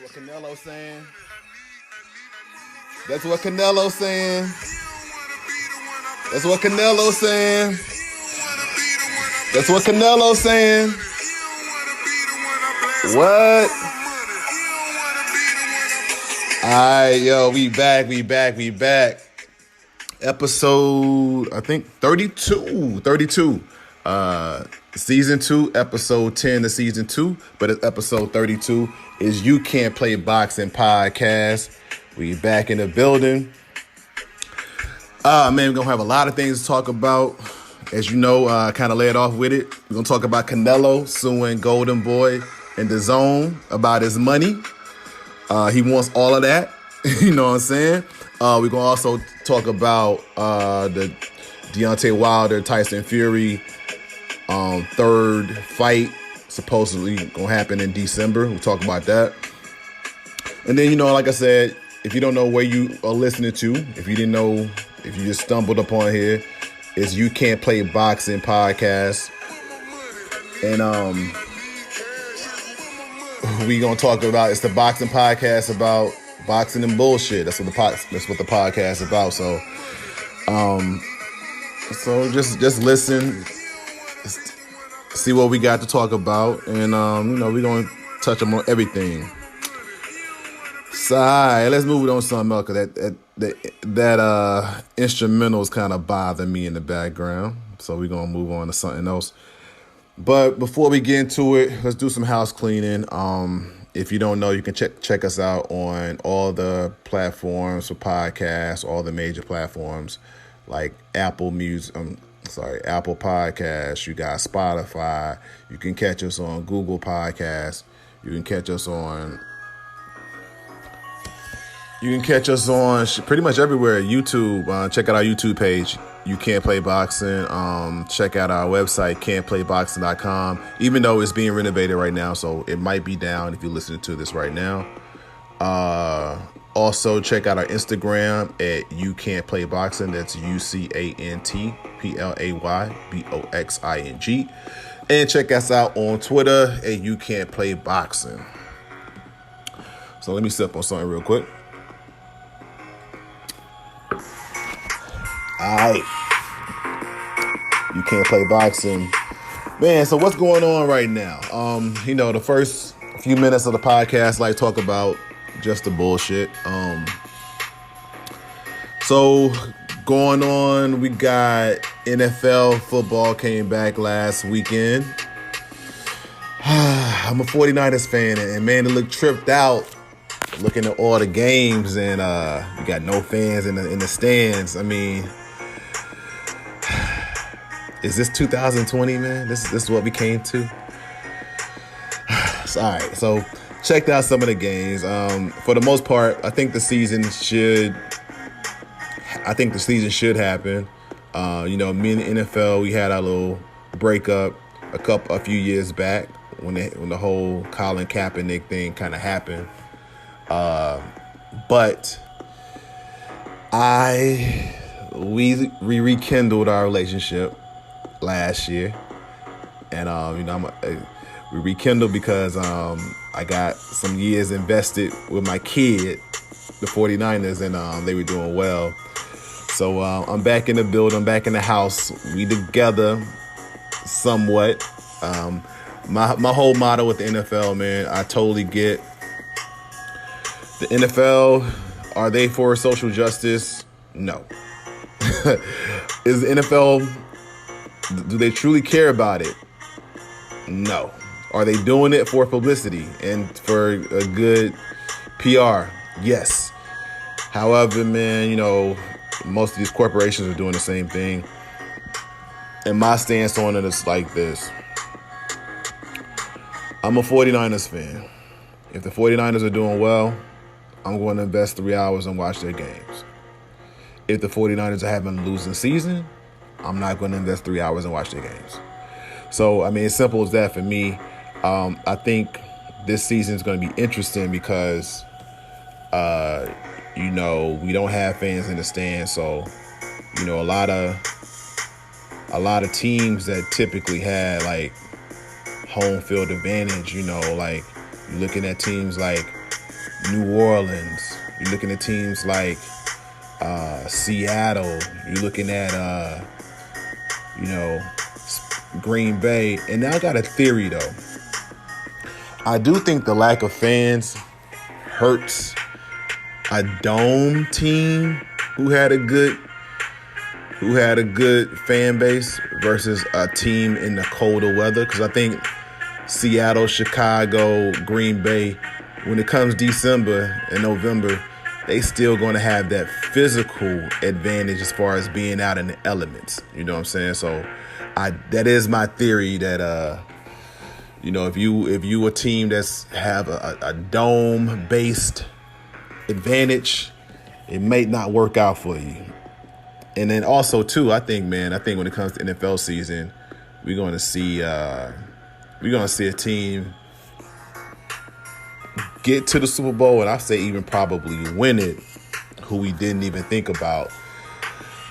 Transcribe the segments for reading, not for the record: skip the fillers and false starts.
what Canelo saying. That's what Canelo saying. That's what Canelo saying. That's what Canelo saying. What? Alright, yo, we back. Episode, I think, 32. Season 2, episode 10 of season 2, but it's episode 32 is You Can't Play Boxing Podcast. We back in the building. Man, we're going to have a lot of things to talk about. As you know, I kind of led off with it. We're going to talk about Canelo suing Golden Boy and DAZN about his money. He wants all of that. You know what I'm saying? We're going to also talk about the Deontay Wilder, Tyson Fury third fight, supposedly going to happen in December. We'll talk about that. And then, you know, like I said, if you don't know where you are listening to, if you didn't know, if you just stumbled upon here, it's You Can't Play Boxing Podcast. And we going to talk about, it's the boxing podcast about boxing and bullshit. That's what the podcast is about. So just listen, see what we got to talk about, and you know, we're gonna touch on everything. So, all right, let's move on to something else, cause that instrumental is kind of bothering me in the background. So we're gonna move on to something else. But before we get into it, let's do some house cleaning. If you don't know, you can check us out on all the platforms for podcasts, all the major platforms like Apple Podcasts. You got Spotify. You can catch us on Google Podcasts. You can catch us on pretty much everywhere. YouTube. Check out our YouTube page. You Can't Play Boxing. Check out our website, can'tplayboxing.com. Even though it's being renovated right now, so it might be down if you're listening to this right now. Also, check out our Instagram at You Can't Play Boxing. That's UCANTPLAYBOXING. And check us out on Twitter at You Can't Play Boxing. So let me sip on something real quick. All right. You Can't Play Boxing. Man, so what's going on right now? You know, the first few minutes of the podcast, like, talk about just the bullshit. So going on, we got NFL football came back last weekend. I'm a 49ers fan, and man, it looked tripped out looking at all the games, and we got no fans in the stands. I mean, is this 2020, man? This is what we came to. All right, so checked out some of the games. For the most part, I think the season should happen. You know, me and the NFL, we had our little breakup a few years back when the whole Colin Kaepernick thing kind of happened. But we rekindled our relationship last year, and you know, we rekindled because I got some years invested with my kid, the 49ers, and they were doing well. So I'm back in the building, I'm back in the house. We together somewhat. My whole motto with the NFL, man, I totally get. The NFL, are they for social justice? No. Is the NFL, do they truly care about it? No. Are they doing it for publicity and for a good PR? Yes. However, man, you know, most of these corporations are doing the same thing. And my stance on it is like this. I'm a 49ers fan. If the 49ers are doing well, I'm going to invest 3 hours and watch their games. If the 49ers are having a losing season, I'm not going to invest 3 hours and watch their games. So, I mean, it's simple as that for me. I think this season is going to be interesting because, you know, we don't have fans in the stands. So, you know, a lot of teams that typically had like home field advantage, you know, like looking at teams like New Orleans. You're looking at teams like Seattle. You're looking at Green Bay. And now I got a theory though. I do think the lack of fans hurts a dome team who had a good fan base versus a team in the colder weather. Because I think Seattle, Chicago, Green Bay, when it comes December and November, they still going to have that physical advantage as far as being out in the elements. You know what I'm saying? So that is my theory that if you a team that's have a dome based advantage, it may not work out for you. And then also too, I think when it comes to NFL season, we're going to see a team get to the Super Bowl, and I say even probably win it, who we didn't even think about.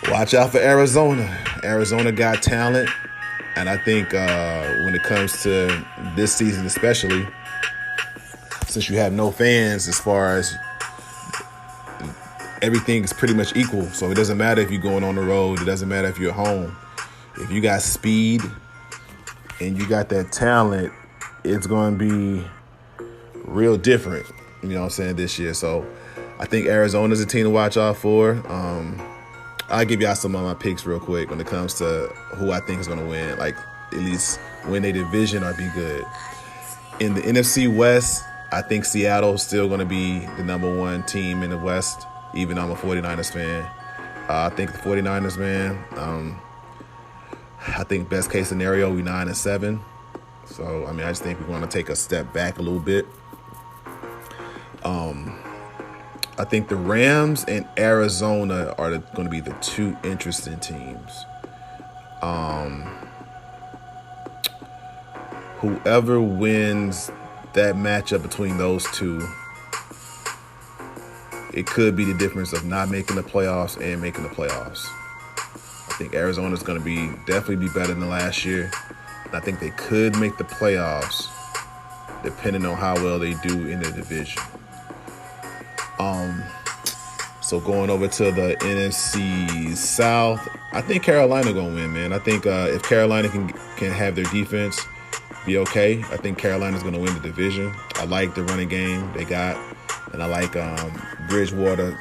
Watch out for Arizona. Arizona got talent, and I think when it comes to this season especially, since you have no fans, as far as everything is pretty much equal. So it doesn't matter if you're going on the road. It doesn't matter if you're home. If you got speed and you got that talent, it's going to be real different, you know what I'm saying, this year. So I think Arizona's a team to watch out for. I'll give y'all some of my picks real quick when it comes to who I think is going to win, like at least win a division or be good. In the NFC West, I think Seattle's still going to be the number one team in the West, even though I'm a 49ers fan. I think the 49ers, man, I think best case scenario, we 9-7. So, I just think we're going to take a step back a little bit. I think the Rams and Arizona are going to be the two interesting teams. Whoever wins that matchup between those two, it could be the difference of not making the playoffs and making the playoffs. I think Arizona's going to definitely be better than last year. And I think they could make the playoffs depending on how well they do in the division. So going over to the NFC South, I think Carolina going to win, man. I think if Carolina can have their defense be okay, I think Carolina's going to win the division. I like the running game they got, and I like Bridgewater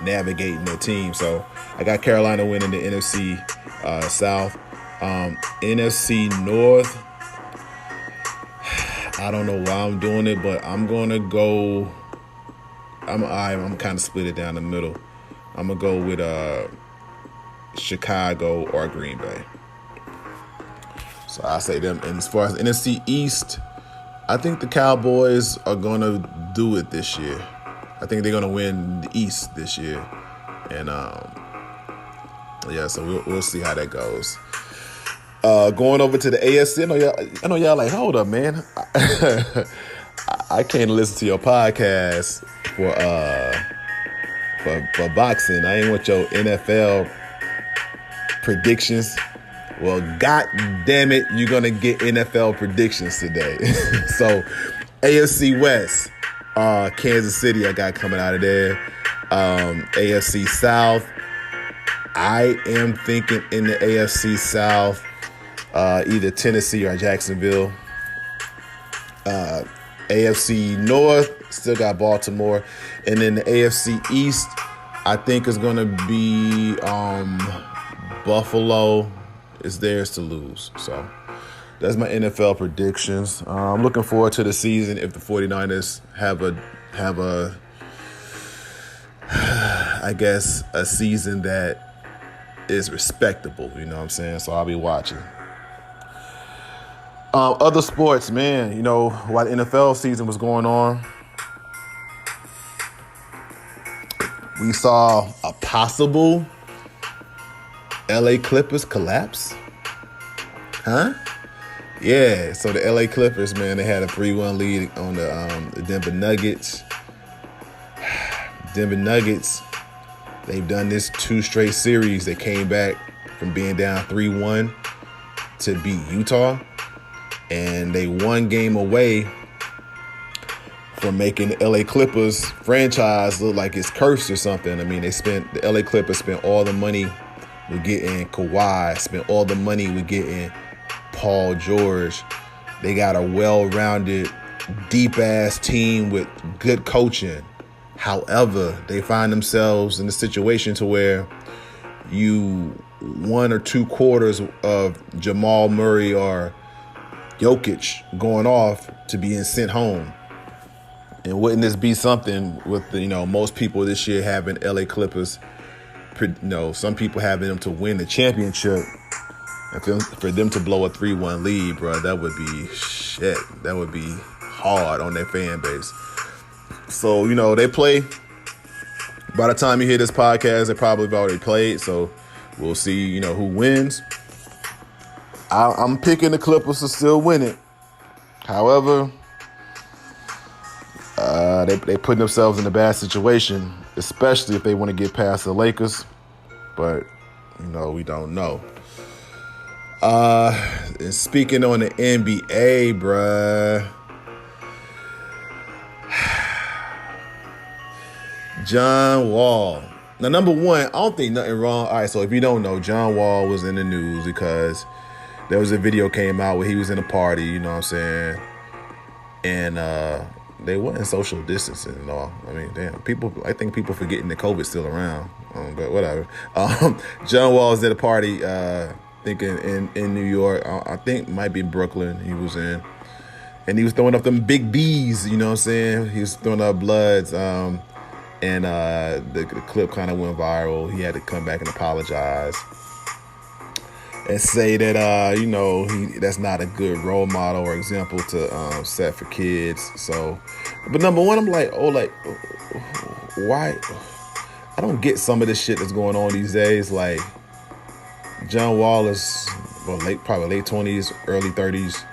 navigating their team. So I got Carolina winning the NFC South. NFC North, I don't know why I'm doing it, but I'm going to go. I'm kind of split it down the middle. I'm going to go with Chicago or Green Bay. So I say them. And as far as NFC East, I think the Cowboys are going to do it this year. I think they're going to win the East this year. And, so we'll see how that goes. Going over to the AFC, I know y'all like, hold up, man. I can't listen to your podcast for boxing. I ain't want your NFL predictions. Well, God damn it, you're gonna get NFL predictions today. So, AFC West, Kansas City, I got coming out of there. AFC South, I am thinking in the AFC South, either Tennessee or Jacksonville. AFC North, still got Baltimore. And then the AFC East, I think is going to be Buffalo. It's theirs to lose. So that's my NFL predictions. I'm looking forward to the season if the 49ers have a I guess, a season that is respectable. You know what I'm saying? So I'll be watching. Other sports, man, while the NFL season was going on, we saw a possible LA Clippers collapse. Huh? Yeah, so the LA Clippers, man, they had a 3-1 lead on the Denver Nuggets. Denver Nuggets, they've done this 2 straight series. They came back from being down 3-1 to beat Utah. And they 1 game away for making the LA Clippers franchise look like it's cursed or something. I mean, the LA Clippers spent all the money with getting Kawhi, spent all the money with getting Paul George. They got a well-rounded, deep-ass team with good coaching. However, they find themselves in a situation to where you 1 or 2 quarters of Jamal Murray or Jokic going off to being sent home. And wouldn't this be something with most people this year having LA Clippers, some people having them to win the championship, and for them to blow a 3-1 lead, bro, that would be shit. That would be hard on their fan base. So, they play. By the time you hear this podcast, they probably have already played. So we'll see, who wins. I'm picking the Clippers to still win it. However, they putting themselves in a bad situation, especially if they want to get past the Lakers. But, we don't know. And speaking on the NBA, bruh. John Wall. Now, number one, I don't think nothing wrong. All right, so if you don't know, John Wall was in the news because there was a video came out where he was in a party, you know what I'm saying? And they wasn't social distancing and all. I mean, damn, I think people forgetting that COVID's still around. But whatever. John Wall was at a party, thinking in New York. I think it might be in Brooklyn he was in. And he was throwing up them big B's, you know what I'm saying? He was throwing up bloods. And the clip kind of went viral. He had to come back and apologize and say that that's not a good role model or example to set for kids. So, but number one, I'm like, why? I don't get some of this shit that's going on these days. Like, John Wall is probably late 20s, early 30s,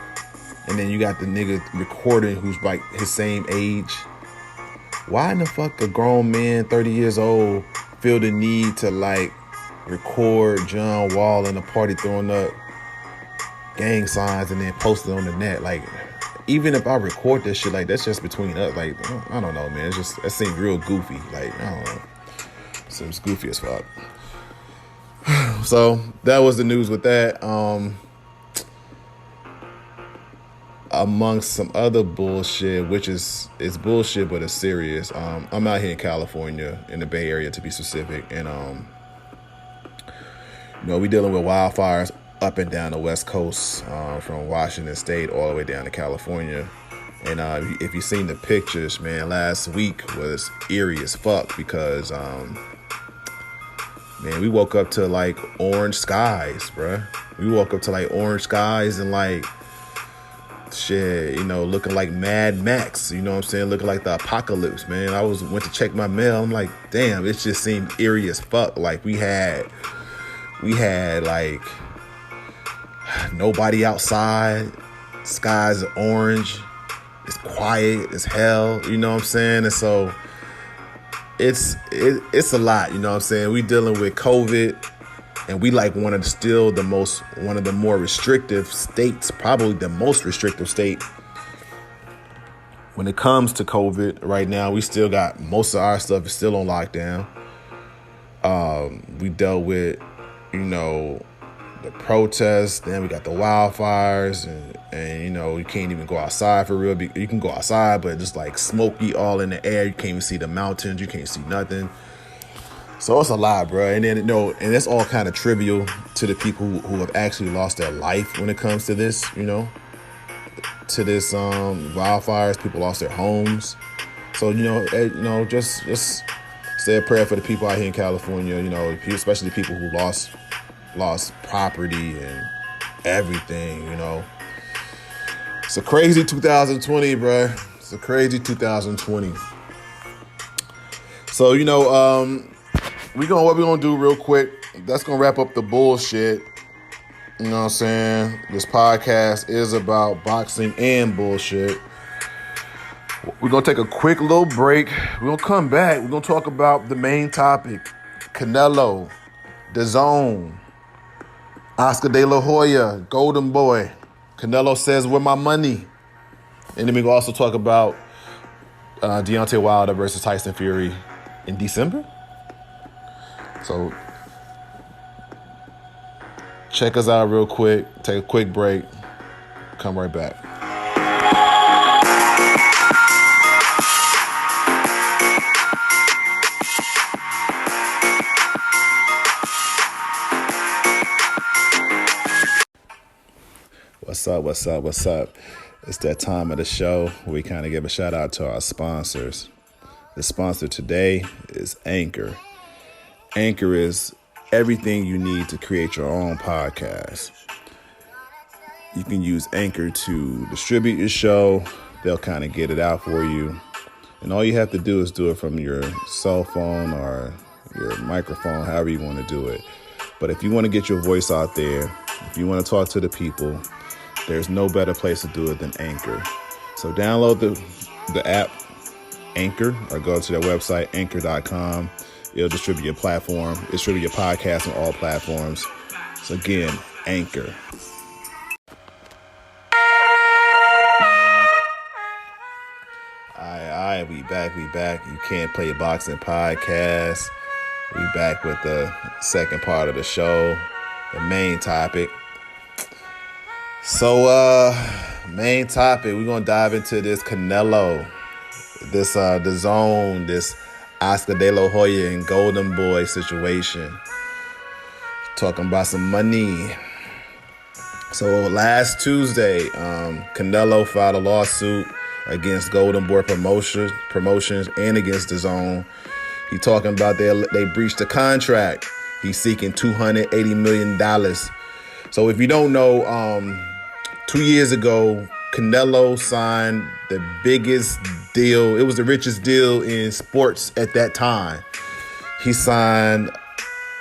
and then you got the nigga recording who's like his same age. Why in the fuck a grown man, 30 years old, feel the need to record John Wall in a party throwing up gang signs and then post it on the net? Like, even if I record this shit, that's just between us. Like, I don't know, man. That seems real goofy. Like, I don't know. Seems goofy as fuck. So that was the news with that. Amongst some other bullshit, which it's bullshit, but it's serious. I'm out here in California, in the Bay Area to be specific, and we dealing with wildfires up and down the West Coast, from Washington State all the way down to California. And if you've seen the pictures, man, last week was eerie as fuck because, man, we woke up to orange skies, bruh. We woke up to orange skies and shit, looking like Mad Max, you know what I'm saying? Looking like the apocalypse, man. I went to check my mail. I'm like, damn, it just seemed eerie as fuck. Like we had nobody outside. Skies are orange. It's quiet as hell, you know what I'm saying? And so it's a lot, you know what I'm saying? We dealing with COVID. And we one of the more restrictive states, probably the most restrictive state when it comes to COVID right now. We still got most of our stuff is still on lockdown. We dealt with, the protests. Then we got the wildfires, and you can't even go outside for real. You can go outside, but just smoky all in the air. You can't even see the mountains. You can't see nothing. So it's a lot, bro. And then, and that's all kind of trivial to the people who have actually lost their life when it comes to this, to this wildfires. People lost their homes. So, just say a prayer for the people out here in California, especially the people who lost property and everything, It's a crazy 2020, bro. It's a crazy 2020. So, what we're going to do real quick, that's going to wrap up the bullshit. You know what I'm saying? This podcast is about boxing and bullshit. We're going to take a quick little break. We're going to come back. We're going to talk about the main topic. Canelo, DAZN, Oscar De La Hoya, Golden Boy. Canelo says, where my money? And then we're going to also talk about Deontay Wilder versus Tyson Fury in December. So check us out real quick. Take a quick break. Come right back. What's up? It's that time of the show where we kind of give a shout out to our sponsors. The sponsor today is Anchor. Anchor is everything you need to create your own podcast. You can use Anchor to distribute your show. They'll kind of get it out for you. And all you have to do is do it from your cell phone or your microphone, however you want to do it. But if you want to get your voice out there, if you want to talk to the people, there's no better place to do it than Anchor. So download the app Anchor or go to their website, anchor.com. It'll distribute your podcast on all platforms. So again, Anchor. All right, we back. You Can't Play Boxing podcast. We back with the second part of the show, the main topic. So, main topic, we're going to dive into this Canelo, this DAZN, this Oscar De La Hoya and Golden Boy situation. Talking about some money. So last Tuesday, Canelo filed a lawsuit against Golden Boy Promotions and against DAZN. He talking about they breached the contract. He's seeking $280 million. So if you don't know, 2 years ago, Canelo signed the biggest deal. It was the richest deal in sports at that time. He signed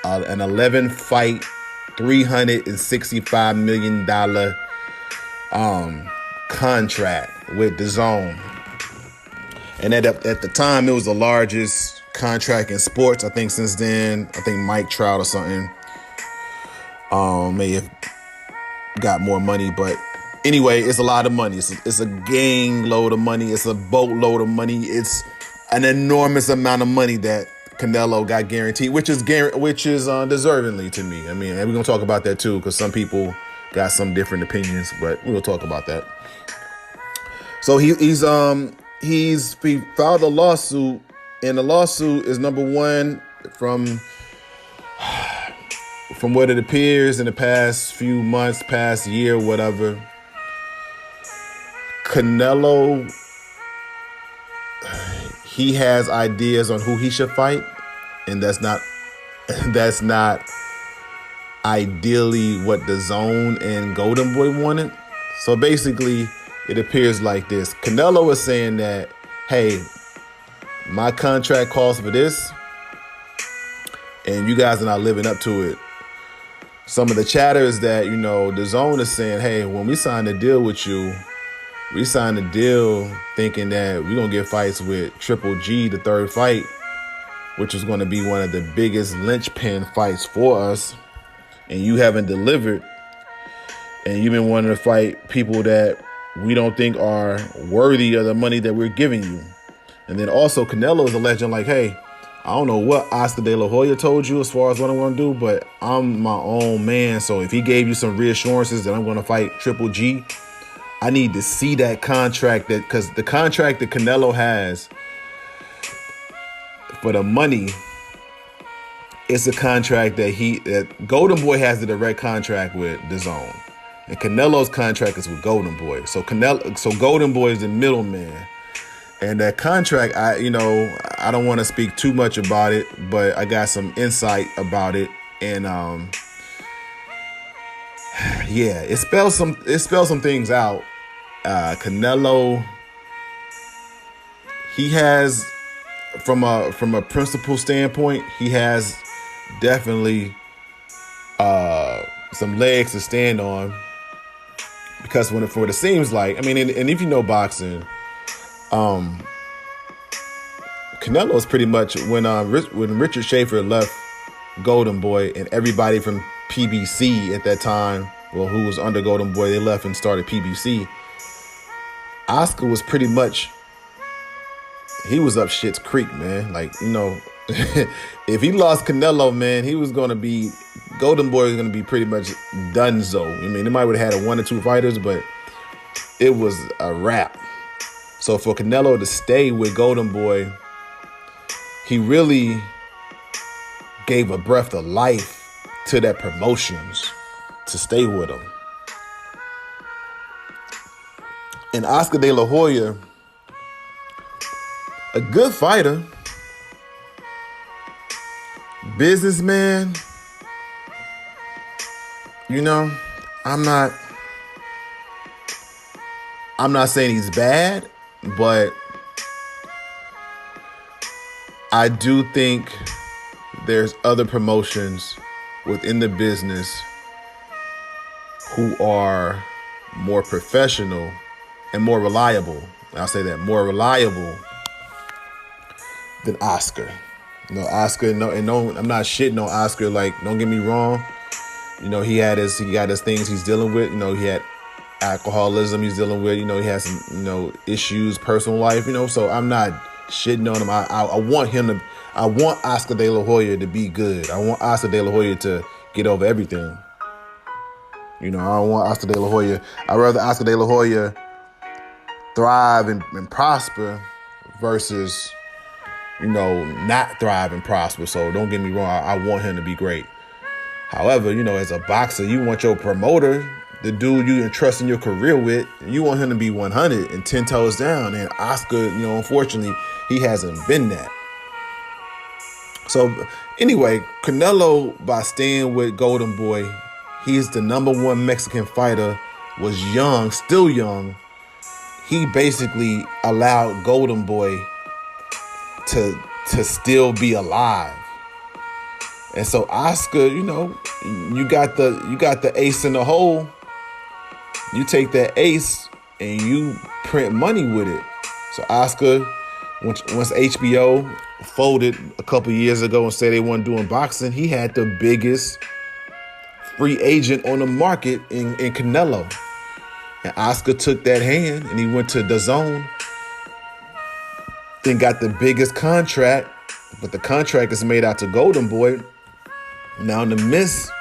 an 11-fight, $365 million contract with DAZN. And at the time, it was the largest contract in sports. I think since then, Mike Trout or something may have got more money, but anyway, it's a lot of money. It's a gang load of money. It's a boatload of money. It's an enormous amount of money that Canelo got guaranteed, which is deservingly to me. I mean, and we're gonna talk about that too, because some people got some different opinions, but we'll talk about that. So he filed a lawsuit, and the lawsuit is number one from what it appears in the past few months, past year, whatever. Canelo, he has ideas on who he should fight, and that's not ideally what DAZN and Golden Boy wanted. So basically, it appears like this. Canelo is saying that, hey, my contract calls for this, and you guys are not living up to it. Some of the chatter is that, DAZN is saying, hey, when we signed a deal with you, we signed a deal thinking that we're going to get fights with Triple G, the third fight, which is going to be one of the biggest linchpin fights for us. And you haven't delivered. And you've been wanting to fight people that we don't think are worthy of the money that we're giving you. And then also Canelo is alleging like, hey, I don't know what Oscar De La Hoya told you as far as what I want to do, but I'm my own man. So if he gave you some reassurances that I'm going to fight Triple G, I need to see that contract, because the contract that Canelo has for the money, it's a contract that Golden Boy has the direct contract with DAZN, and Canelo's contract is with Golden Boy. So Golden Boy is the middleman, and that contract, I don't want to speak too much about it, but I got some insight about it, and it spells some things out. Canelo, he has, from a principle standpoint, he has definitely some legs to stand on, because for what it seems like, I mean, and if you know boxing, Canelo is pretty much when Richard Schaefer left Golden Boy, and everybody from PBC at that time, well, who was under Golden Boy, they left and started PBC. Oscar was pretty much he was up shit's creek, man. Like, if he lost Canelo, man, he was gonna be Golden Boy was gonna be pretty much donezo. I mean, they might would have had 1 or 2 fighters, but it was a wrap. So for Canelo to stay with Golden Boy, he really gave a breath of life to that promotions to stay with him. And Oscar De La Hoya, a good fighter, businessman, I'm not saying he's bad, but I do think there's other promotions within the business who are more professional and more reliable. I'll say that, more reliable than Oscar. Oscar, I'm not shitting on Oscar. Like, don't get me wrong. He got his things he's dealing with. He had alcoholism he's dealing with. He has some, issues, personal life, so I'm not shitting on him. I want Oscar De La Hoya to be good. I want Oscar De La Hoya to get over everything. I don't want Oscar De La Hoya. I'd rather Oscar De La Hoya thrive and prosper versus, not thrive and prosper. So don't get me wrong. I want him to be great. However, as a boxer, you want your promoter, the dude you entrusting your career with, you want him to be 100 and 10 toes down. And Oscar, unfortunately, he hasn't been that. So anyway, Canelo, by staying with Golden Boy, he's the #1 Mexican fighter, was young, still young. He basically allowed Golden Boy to still be alive. And so Oscar, you got the ace in the hole. You take that ace and you print money with it. So Oscar, once HBO folded a couple years ago and said they weren't doing boxing, he had the biggest free agent on the market in Canelo. And Oscar took that hand and he went to DAZN, then got the biggest contract, but the contract is made out to Golden Boy. Now in the midst,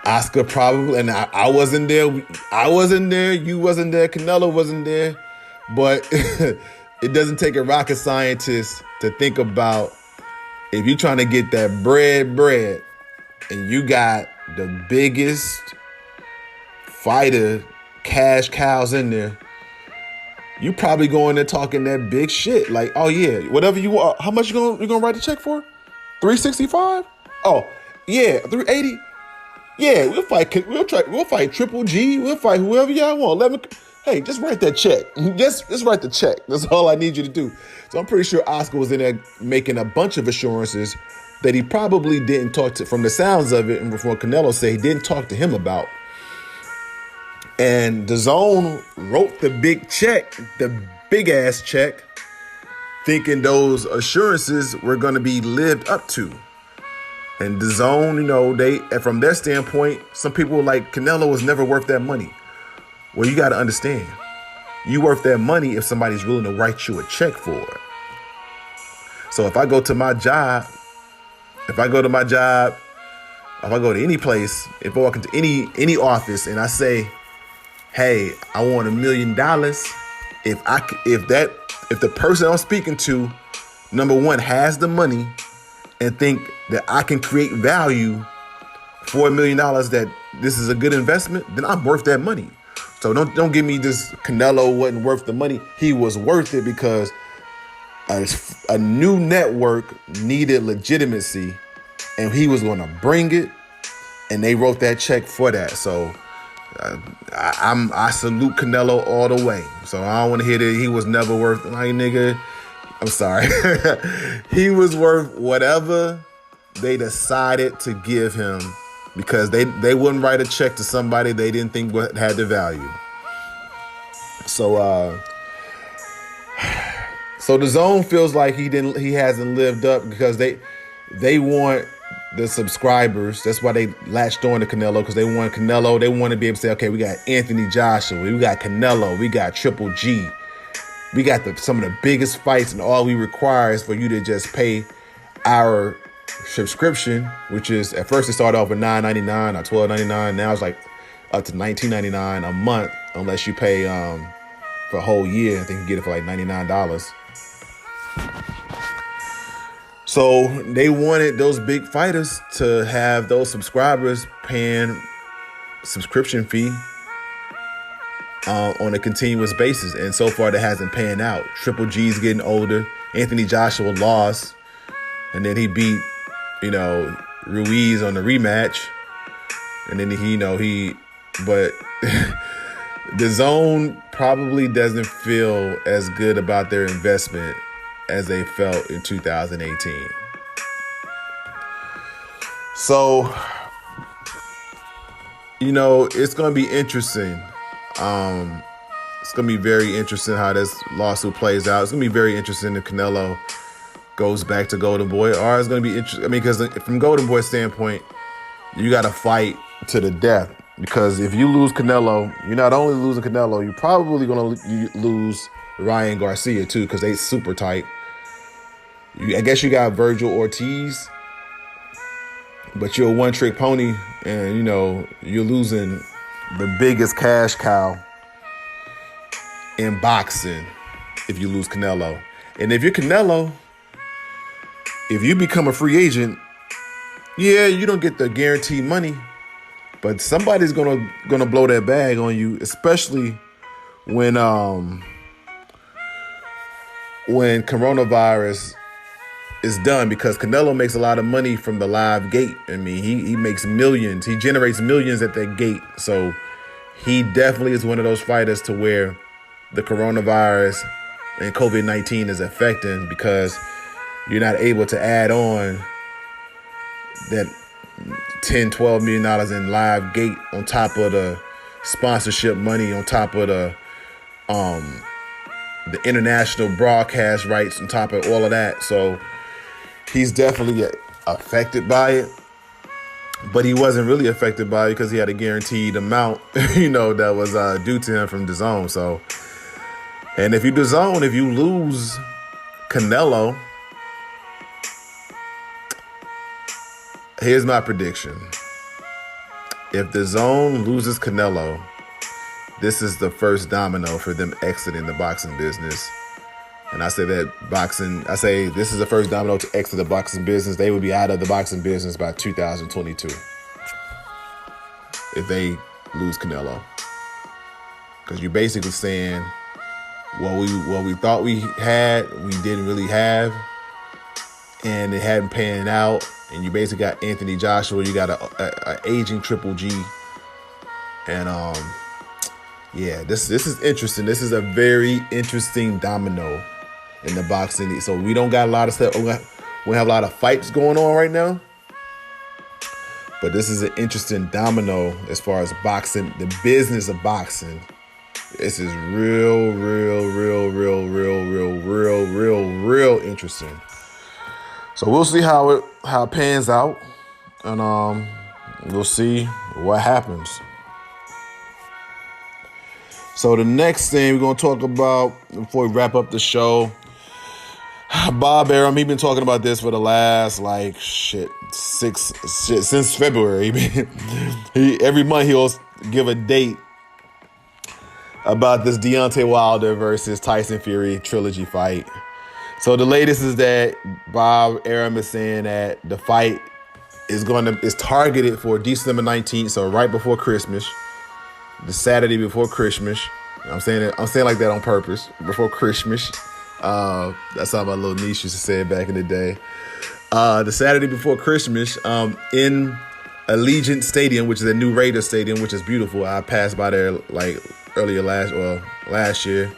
Oscar probably, and I wasn't there, you wasn't there, Canelo wasn't there, but it doesn't take a rocket scientist to think about if you're trying to get that bread, and you got the biggest fighter, cash cows in there, you probably going there talking that big shit. Like, oh yeah, whatever you want. How much you gonna write the check for? $365? Oh yeah, $380. Yeah, we'll fight Triple G. We'll fight whoever y'all want. Hey, just write that check. Just write the check. That's all I need you to do. So I'm pretty sure Oscar was in there making a bunch of assurances that he probably didn't talk to, from the sounds of it, and before Canelo said he didn't talk to him about. And DAZN wrote the big check, the big ass check, thinking those assurances were going to be lived up to. And DAZN, they, from their standpoint, some people were like, Canelo was never worth that money. Well, you got to understand, you worth that money if somebody's willing to write you a check for it. So if I go to my job, if I go to any place, if I walk into any office and I say, hey, I want $1 million, if the person I'm speaking to, #1, has the money and think that I can create value for $1 million, that this is a good investment, then I'm worth that money. So don't give me this Canelo wasn't worth the money. He was worth it because a new network needed legitimacy, and he was going to bring it, and they wrote that check for that. So I salute Canelo all the way. So I don't want to hear that he was never worth, like, nigga, I'm sorry. He was worth whatever they decided to give him, because they wouldn't write a check to somebody they didn't think had the value. So the zone feels like he hasn't lived up, because they want the subscribers. That's why they latched on to Canelo, because they want Canelo. They want to be able to say, okay, we got Anthony Joshua, we got Canelo, we got Triple G. We got some of the biggest fights, and all we require is for you to just pay our subscription, which is, at first it started off with $9.99 or $12.99. Now it's like up to $19.99 a month, unless you pay for a whole year. I think you get it for like $99. So they wanted those big fighters to have those subscribers paying subscription fee on a continuous basis. And so far that hasn't panned out. Triple G's getting older. Anthony Joshua lost. And then he beat, Ruiz on the rematch. And then but the DAZN probably doesn't feel as good about their investment as they felt in 2018. So, it's going to be interesting. It's going to be very interesting how this lawsuit plays out. It's going to be very interesting if Canelo goes back to Golden Boy, or it's going to be interesting. I mean, because from Golden Boy's standpoint, you got to fight to the death. Because if you lose Canelo, you're not only losing Canelo, you're probably going to lose Ryan Garcia too, because they super tight. I guess you got Virgil Ortiz, but you're a one-trick pony, and you're losing the biggest cash cow in boxing if you lose Canelo. And if you're Canelo, if you become a free agent, yeah, you don't get the guaranteed money, but somebody's gonna blow that bag on you, especially when coronavirus is done, because Canelo makes a lot of money from the live gate. I mean, he makes millions. He generates millions at that gate. So he definitely is one of those fighters to where the coronavirus and COVID-19 is affecting, because you're not able to add on that $10-12 million in live gate on top of the sponsorship money, on top of the international broadcast rights, on top of all of that. So he's definitely affected by it, but he wasn't really affected by it because he had a guaranteed amount, that was due to him from DAZN. So, and if you DAZN, if you lose Canelo, here's my prediction. If DAZN loses Canelo, this is the first domino for them exiting the boxing business. And I say this is the first domino to exit the boxing business. They would be out of the boxing business by 2022 if they lose Canelo. Because you're basically saying what we thought we had, we didn't really have, and it hadn't panned out. And you basically got Anthony Joshua, you got a aging Triple G, and this is interesting. This is a very interesting domino in the boxing. So we don't got a lot of stuff. We have a lot of fights going on right now, but this is an interesting domino as far as boxing, the business of boxing. This is real interesting. So we'll see how it pans out, and we'll see what happens. So the next thing we're gonna talk about before we wrap up the show, Bob Arum. He's been talking about this for the last since February. Every month he'll give a date about this Deontay Wilder versus Tyson Fury trilogy fight. So the latest is that Bob Arum is saying that the fight is targeted for December 19th, so right before Christmas, the Saturday before Christmas. I'm saying like that on purpose, before Christmas. That's how my little niece used to say it back in the day. The Saturday before Christmas, in Allegiant Stadium, which is a new Raiders stadium, which is beautiful. I passed by there like last year.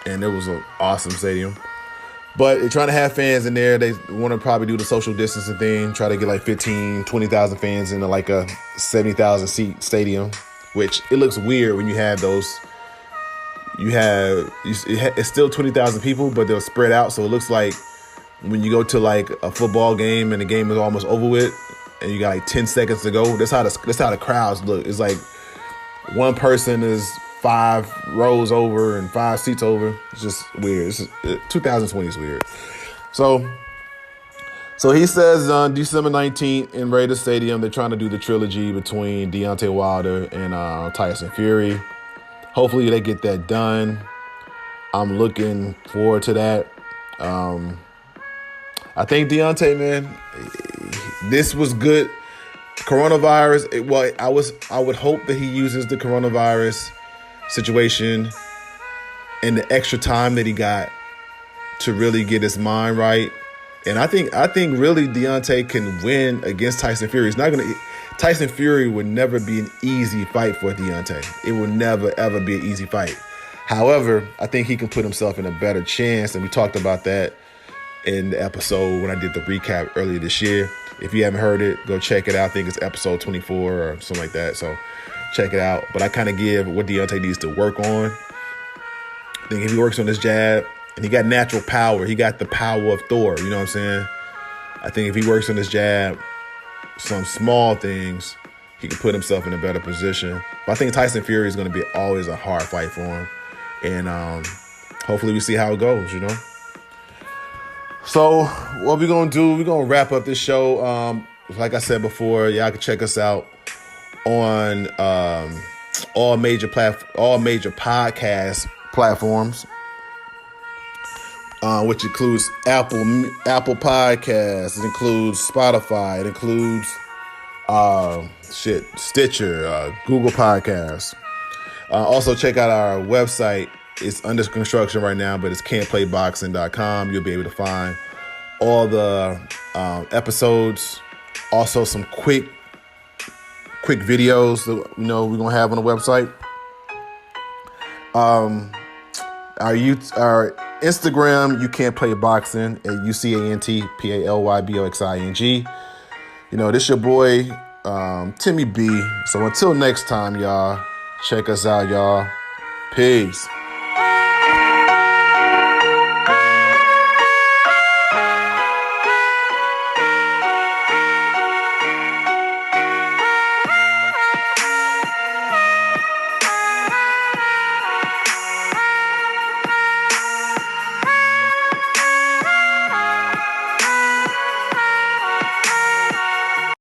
And it was an awesome stadium. But they're trying to have fans in there. They want to probably do the social distancing thing, try to get like 20,000 fans into like a 70,000 seat stadium, which it looks weird when you have those. It's still 20,000 people, but they'll spread out. So it looks like when you go to like a football game and the game is almost over with and you got like 10 seconds to go, that's how the crowds look. It's like one person is 5 rows over and 5 seats over. It's just weird. 2020 is weird. So he says on December 19th in Raiders Stadium, they're trying to do the trilogy between Deontay Wilder and Tyson Fury. Hopefully they get that done. I'm looking forward to that. I think Deontay, man, this was good. Coronavirus. I would hope that he uses the coronavirus situation and the extra time that he got to really get his mind right. And I think really Deontay can win against Tyson Fury. Tyson Fury would never be an easy fight for Deontay. It will never, ever be an easy fight. However, I think he can put himself in a better chance. And we talked about that in the episode when I did the recap earlier this year. If you haven't heard it, go check it out. I think it's episode 24 or something like that. So check it out. But I kind of give what Deontay needs to work on. I think if he works on his jab, and he got natural power. He got the power of Thor. You know what I'm saying? I think if he works on his jab, some small things, he can put himself in a better position. But I think Tyson Fury is going to be always a hard fight for him. And hopefully we see how it goes, you know? So what we're going to do, we're going to wrap up this show. Like I said before, y'all can check us out on all major podcast platforms. Which includes Apple Podcasts, it includes Spotify, it includes Stitcher, Google Podcasts. Also check out our website. It's under construction right now, but it's can'tplayboxing.com. You'll be able to find all the episodes. Also some quick videos that we're gonna have on the website. Our Instagram, you can't play boxing at UCANTPALYBOXING. This your boy, Timmy B. So until next time, y'all, check us out, y'all. Peace.